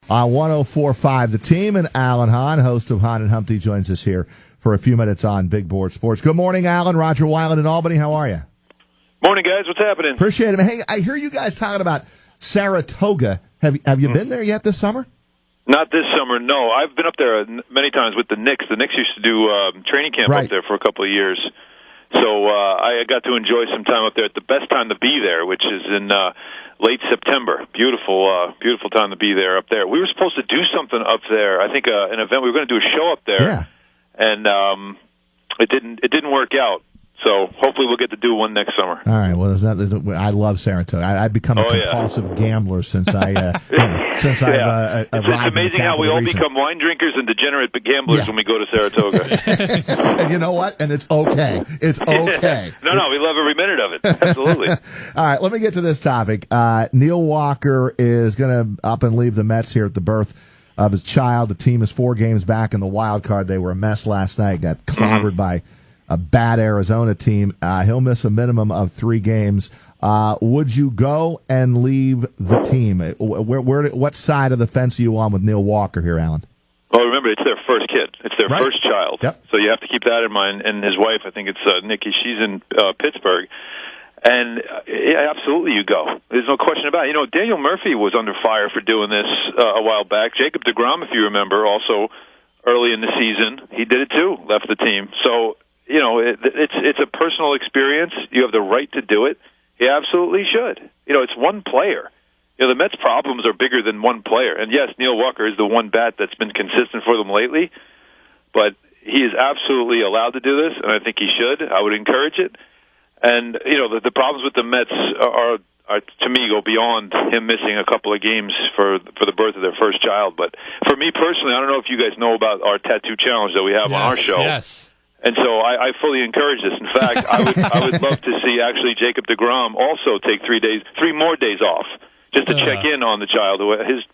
on 104.5 The Team, and Alan Hahn, host of Hahn and Humpty, joins us here for a few minutes on Big Board Sports. Good morning, Alan. Roger Weiland in Albany. How are you? Morning, guys. What's happening? Appreciate it. Hey, I hear you guys talking about Saratoga. Have you been there yet this summer? Not this summer, no. I've been up there many times with the Knicks. The Knicks used to do training camp up there for a couple of years. So I got to enjoy some time up there at the best time to be there, which is in late September. Beautiful time to be there up there. We were supposed to do something up there. I think an event. We were going to do a show up there, and it didn't work out. So hopefully we'll get to do one next summer. All right. Well, I love Saratoga. I've become a compulsive gambler since I've arrived. It's amazing how we all become wine drinkers and degenerate gamblers when we go to Saratoga. And you know what? And it's okay. It's okay. No, we love every minute of it. Absolutely. All right. Let me get to this topic. Neil Walker is going to up and leave the Mets here at the birth of his child. The team is 4 games back in the wild card. They were a mess last night. Got clobbered by a bad Arizona team. He'll miss a minimum of 3 games. Would you go and leave the team? What side of the fence are you on with Neil Walker here, Alan? Well, remember, it's their first kid. It's their first child. Yep. So you have to keep that in mind. And his wife, I think it's Nikki, she's in Pittsburgh. And absolutely you go. There's no question about it. You know, Daniel Murphy was under fire for doing this a while back. Jacob deGrom, if you remember, also early in the season, he did it too, left the team. So, you know, it's a personal experience. You have the right to do it. He absolutely should. You know, it's one player. You know, the Mets' problems are bigger than one player. And yes, Neil Walker is the one bat that's been consistent for them lately, but he is absolutely allowed to do this, and I think he should. I would encourage it. And, you know, the problems with the Mets are to me, go beyond him missing a couple of games for the birth of their first child. But for me personally, I don't know if you guys know about our tattoo challenge that we have on our show. Yes. And so I fully encourage this. In fact, I would love to see actually Jacob deGrom also take 3 more days off, just to check in on the child. His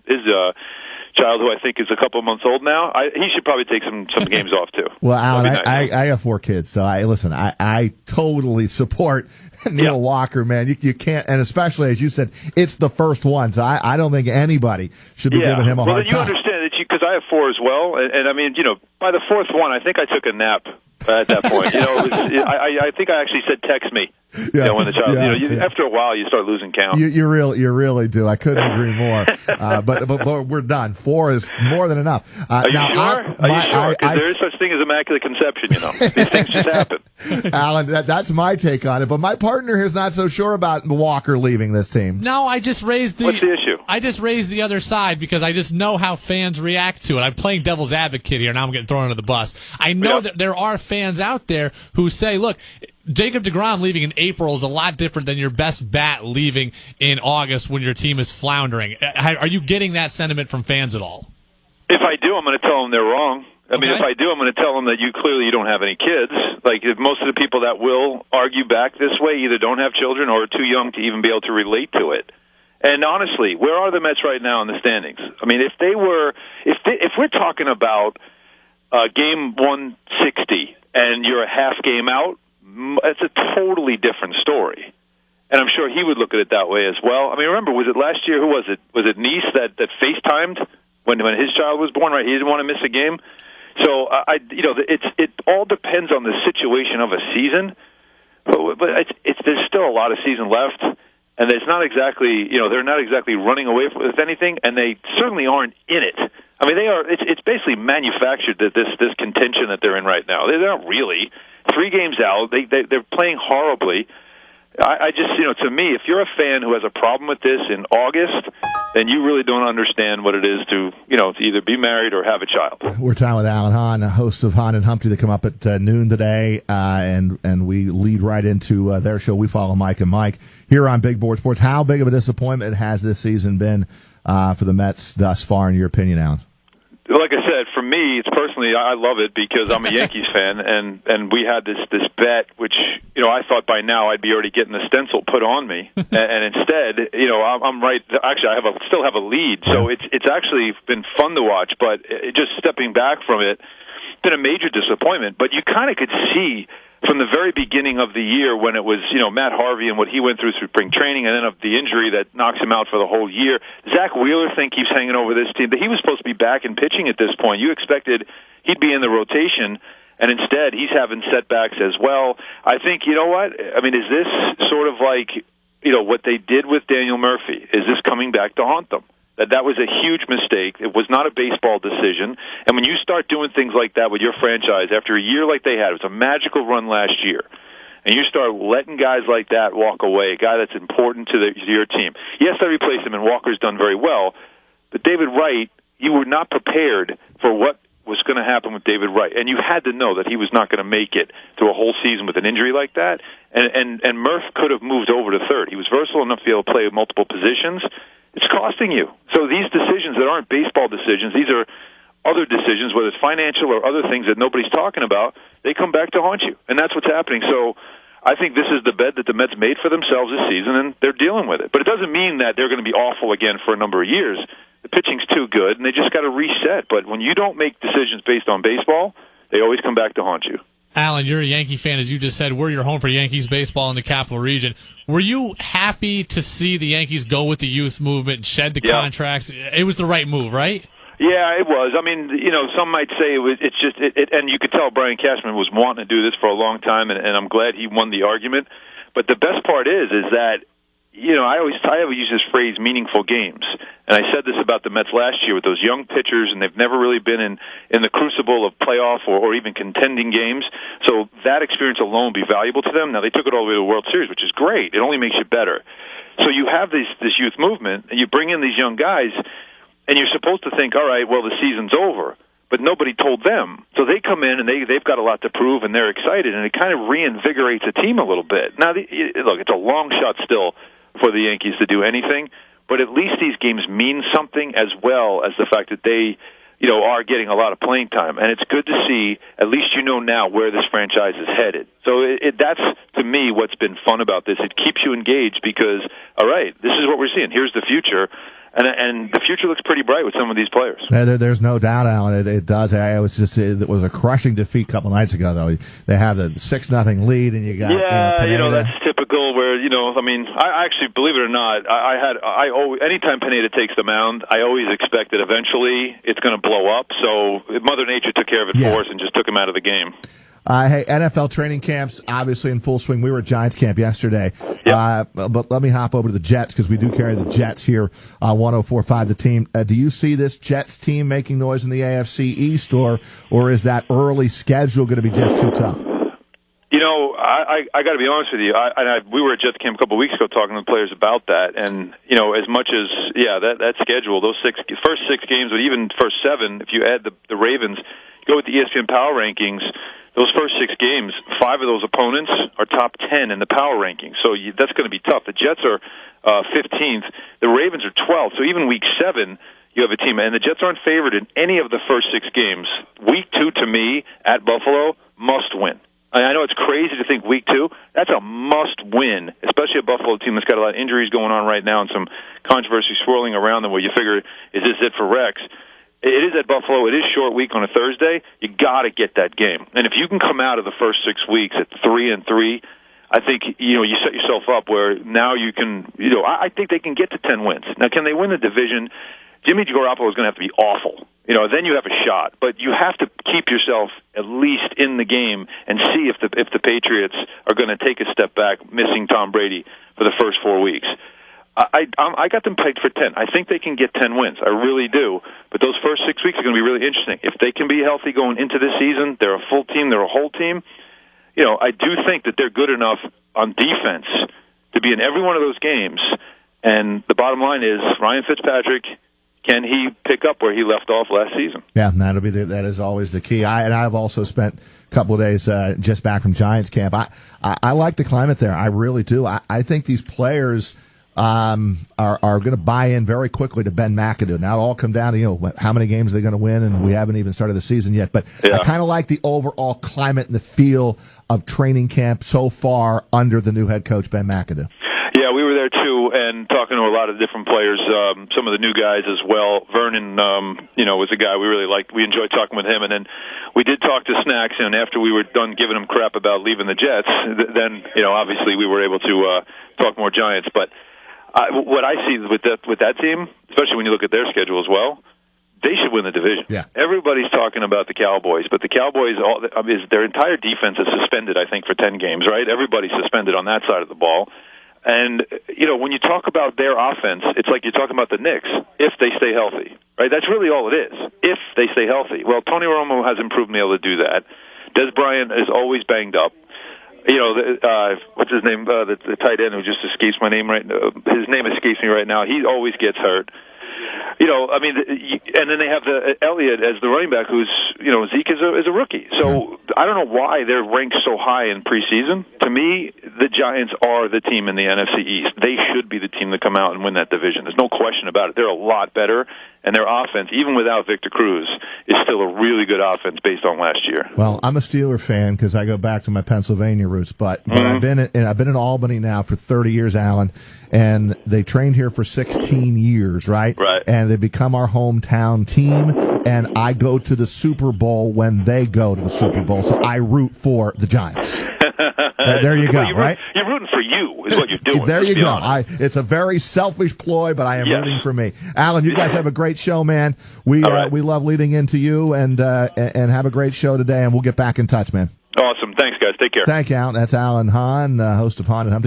child, who I think is a couple of months old now. He should probably take some games off too. Well, Alan, I have 4 kids, so I totally support Neil Walker, man. You can't, and especially as you said, it's the first one, so I don't think anybody should be giving him a hard time. You understand that because I have 4 as well, and I mean, you know, by the 4th one, I think I took a nap. At that point, you know, I think I actually said, "Text me." You know, when the child, after a while, you start losing count. You really do. I couldn't agree more. But we're done. 4 is more than enough. Are you sure? Are you sure? Because there is such thing as immaculate conception. You know, these things just happen. Alan, that's my take on it. But my partner here is not so sure about Walker leaving this team. No, I just raised What's the issue? I just raised the other side because I just know how fans react to it. I'm playing devil's advocate here. Now I'm getting thrown under the bus. I know that there are fans out there who say, look, Jacob deGrom leaving in April is a lot different than your best bat leaving in August when your team is floundering. Are you getting that sentiment from fans at all? If I do, I'm going to tell them they're wrong. I mean, if I do, I'm going to tell them that you don't have any kids. Like, most of the people that will argue back this way either don't have children or are too young to even be able to relate to it. And honestly, where are the Mets right now in the standings? I mean, if we're talking about game 160 and you're a half game out, it's a totally different story. And I'm sure he would look at it that way as well. I mean, remember, was it last year? Who was it? Was it Nice that FaceTimed when his child was born? Right, he didn't want to miss a game. So it all depends on the situation of a season. But there's still a lot of season left, and it's not exactly they're not exactly running away with anything, and they certainly aren't in it. I mean, they are. It's basically manufactured that this contention that they're in right now. They're not really 3 games out. They're playing horribly. I just, to me, if you're a fan who has a problem with this in August, then you really don't understand what it is to either be married or have a child. We're talking with Alan Hahn, host of Hahn and Humpty, that come up at noon today, and we lead right into their show. We follow Mike and Mike here on Big Board Sports. How big of a disappointment has this season been for the Mets thus far, in your opinion, Alan? Like I said, for me, it's personally, I love it because I'm a Yankees fan, and we had this bet, which I thought by now I'd be already getting the stencil put on me, and instead, I'm right. Actually, I still have a lead, so it's actually been fun to watch. But just stepping back from it, it's been a major disappointment. But you kind of could see from the very beginning of the year when it was, Matt Harvey and what he went through spring training, and then of the injury that knocks him out for the whole year. Zach Wheeler keeps hanging over this team. But he was supposed to be back and pitching at this point. You expected he'd be in the rotation, and instead he's having setbacks as well. I think, you know what? I mean, is this sort of like, what they did with Daniel Murphy? Is this coming back to haunt them? That was a huge mistake. It was not a baseball decision. And when you start doing things like that with your franchise, after a year like they had, it was a magical run last year, and you start letting guys like that walk away, a guy that's important to your team. Yes, they replaced him, and Walker's done very well. But David Wright, you were not prepared for what was going to happen with David Wright. And you had to know that he was not going to make it through a whole season with an injury like that. And Murph could have moved over to third. He was versatile enough to be able to play multiple positions. It's costing you. So these decisions that aren't baseball decisions, these are other decisions, whether it's financial or other things that nobody's talking about, they come back to haunt you. And that's what's happening. So I think this is the bed that the Mets made for themselves this season, and they're dealing with it. But it doesn't mean that they're going to be awful again for a number of years. The pitching's too good, and they just got to reset. But when you don't make decisions based on baseball, they always come back to haunt you. Alan, you're a Yankee fan, as you just said. We're your home for Yankees baseball in the Capital Region. Were you happy to see the Yankees go with the youth movement and shed the contracts? It was the right move, right? Yeah, it was. I mean, some might say it's just, and you could tell Brian Cashman was wanting to do this for a long time, and I'm glad he won the argument. But the best part is that, I always use this phrase, meaningful games. And I said this about the Mets last year with those young pitchers, and they've never really been in the crucible of playoff or even contending games. So that experience alone would be valuable to them. Now, they took it all the way to the World Series, which is great. It only makes you better. So you have this youth movement, and you bring in these young guys, and you're supposed to think, all right, well, the season's over. But nobody told them. So they come in, and they've got a lot to prove, and they're excited, and it kind of reinvigorates a team a little bit. Now, look, it's a long shot still for the Yankees to do anything, but at least these games mean something, as well as the fact that they, are getting a lot of playing time. And it's good to see, at least now where this franchise is headed. So that's, to me, what's been fun about this. It keeps you engaged because, all right, this is what we're seeing. Here's the future. And the future looks pretty bright with some of these players. There's no doubt, Alan. It does. It was a crushing defeat a couple nights ago, though. They have the 6-0 lead, and you got that's typical. Where I actually, believe it or not, I always, anytime Pineda takes the mound, I always expect that eventually it's going to blow up. So Mother Nature took care of it for us and just took him out of the game. Hey, NFL training camps obviously in full swing. We were at Giants camp yesterday. Yep. But let me hop over to the Jets because we do carry the Jets here on 104.5 The Team. Do you see this Jets team making noise in the AFC East, or is that early schedule going to be just too tough? I got to be honest with you. We were at Jets camp a couple of weeks ago talking to the players about that, and as much as that schedule, those first six games, but even first seven, if you add the Ravens, go with the ESPN Power Rankings. Those first six games, 5 of those opponents are top 10 in the power rankings. So that's going to be tough. The Jets are 15th. The Ravens are 12th. So even week 7, you have a team. And the Jets aren't favored in any of the first 6 games. Week 2, to me, at Buffalo, must win. I know it's crazy to think week 2. That's a must-win, especially a Buffalo team that's got a lot of injuries going on right now and some controversy swirling around them where you figure, is this it for Rex? It is at Buffalo. It is short week on a Thursday. You got to get that game. And if you can come out of the first 6 weeks at 3-3, I think you set yourself up where now you can. I think they can get to 10 wins. Now, can they win the division? Jimmy Garoppolo is going to have to be awful. Then you have a shot. But you have to keep yourself at least in the game and see if the Patriots are going to take a step back, missing Tom Brady for the first 4 weeks. I got them pegged for 10. I think they can get 10 wins. I really do. But those first 6 weeks are going to be really interesting. If they can be healthy going into this season, they're a full team, they're a whole team. I do think that they're good enough on defense to be in every one of those games. And the bottom line is, Ryan Fitzpatrick, can he pick up where he left off last season? Yeah, that is always the key. I've also spent a couple of days just back from Giants camp. I like the climate there. I really do. I think these players are going to buy in very quickly to Ben McAdoo. Now, it'll all come down to, how many games they're going to win, and we haven't even started the season yet. But I kind of like the overall climate and the feel of training camp so far under the new head coach, Ben McAdoo. Yeah, we were there too, and talking talking to a lot of different players, some of the new guys as well. Vernon, was a guy we really liked. We enjoyed talking with him, and then we did talk to Snacks, and after we were done giving him crap about leaving the Jets, then obviously we were able to talk more Giants. But what I see with that team, especially when you look at their schedule as well, they should win the division. Yeah. Everybody's talking about the Cowboys, but the Cowboys, their entire defense is suspended, I think, for 10 games, right? Everybody's suspended on that side of the ball. And, when you talk about their offense, it's like you're talking about the Knicks, if they stay healthy, right? That's really all it is, if they stay healthy. Well, Tony Romo hasn't proven to be able to do that. Des Bryant is always banged up. What's his name? The tight end who just escapes my name right now. His name escapes me right now. He always gets hurt. And then they have the Elliott as the running back, who's, Zeke is a rookie. So I don't know why they're ranked so high in preseason. To me, the Giants are the team in the NFC East. They should be the team to come out and win that division. There's no question about it. They're a lot better, and their offense, even without Victor Cruz, is still a really good offense based on last year. Well, I'm a Steeler fan because I go back to my Pennsylvania roots, but I've been in Albany now for 30 years, Alan, and they trained here for 16 years, right? Right. And they become our hometown team, and I go to the Super Bowl when they go to the Super Bowl, so I root for the Giants. There you go, right? You're rooting for you is what you're doing. There you go. It's a very selfish ploy, but I am rooting for me. Alan, you guys have a great show, man. We love leading into you, and have a great show today, and we'll get back in touch, man. Awesome. Thanks, guys. Take care. Thank you, Alan. That's Alan Hahn, host of Hahn and Humphrey.